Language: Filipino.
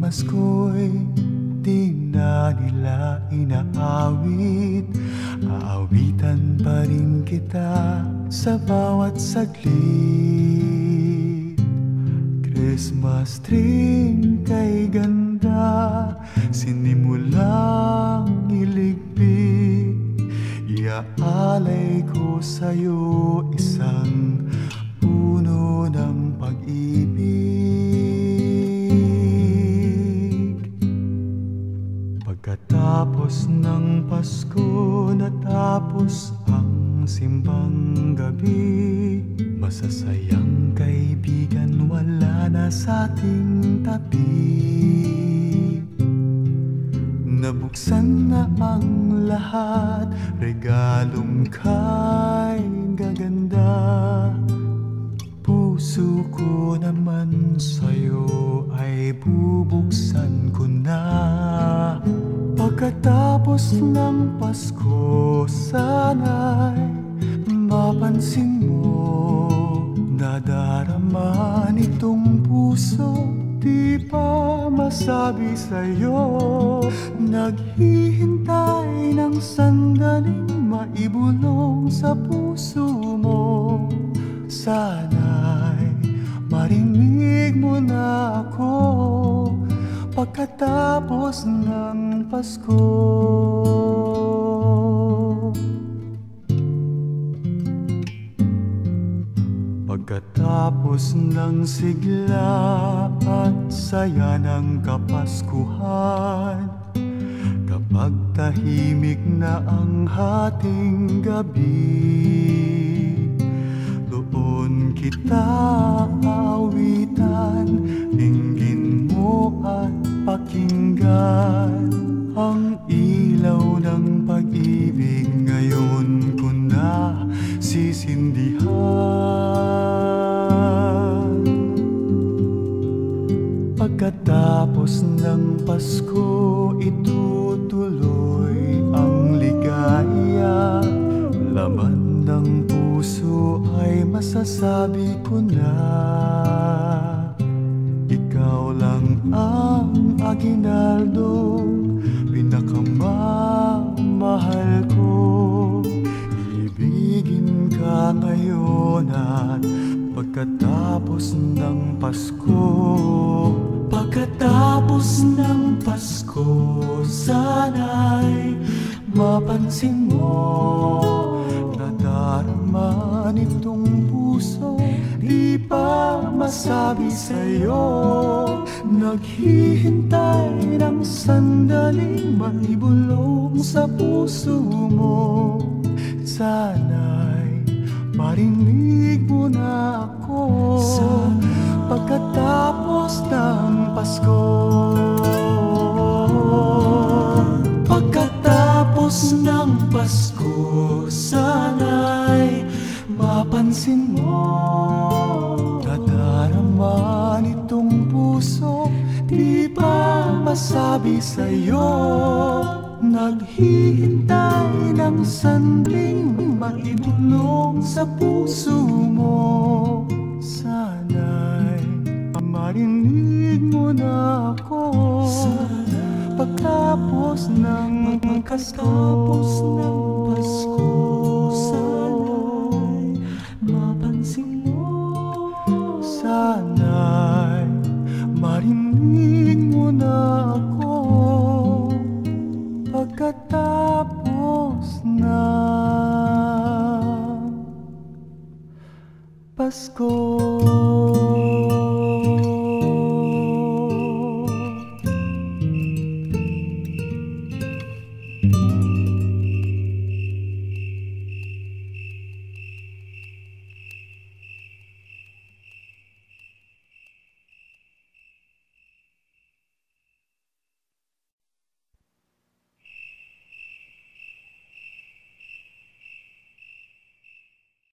Pasko'y di na nila inaawit, aawitan pa rin kita sa bawat saglit. Christmas tree kay ganda, sinimulang iligpit, iaalay ko sa'yo isang puno ng pag-ibig. Pagkatapos ng Pasko, natapos ang simbang gabi, masasayang kaibigan wala na sa ating tabi. Nabuksan na ang lahat, regalong kay gaganda. Puso ko naman sa'yo ay bubuksan ko na. Pagkatapos ng Pasko, sana'y mapansin mo, nadarama nitong puso, di pa masabi sa'yo. Naghihintay ng sandaling maibulong sa puso mo. Sana'y marinig mo na ako pagkatapos ng Pasko. Pagkatapos ng sigla at saya ng Kapaskuhan, kapag tahimik na ang hating gabi, doon kita aawitan, dinggin mo at pakinggan ang ilaw ng pag-ibig. Ngayon ko na sisindihan. Pagkatapos ng Pasko, itutuloy ang ligaya. Laman ng puso ay masasabi ko na, ikaw lang ang aginaldo, pinakamamahal ko. Ibigin ka ngayon at pagkatapos ng Pasko. Pagkatapos ng Pasko, sana'y mapansin mo, nadarama nitong puso, di pa masabi sa'yo. Naghihintay ng sandaling maibulong sa puso mo. Sana'y marinig mo na ako pagkatapos ng Pasko. Pagkatapos ng Pasko, sana'y mapansin mo, nadarama nitong puso, di pa masabi sa'yo. Naghihintay ng sandaling maibulong sa puso mo. Sana'y marinig mo na ako pagkatapos ng Pasko. Sana'y mapansin mo, sana'y marinig mo na ako pagkatapos ng Pasko.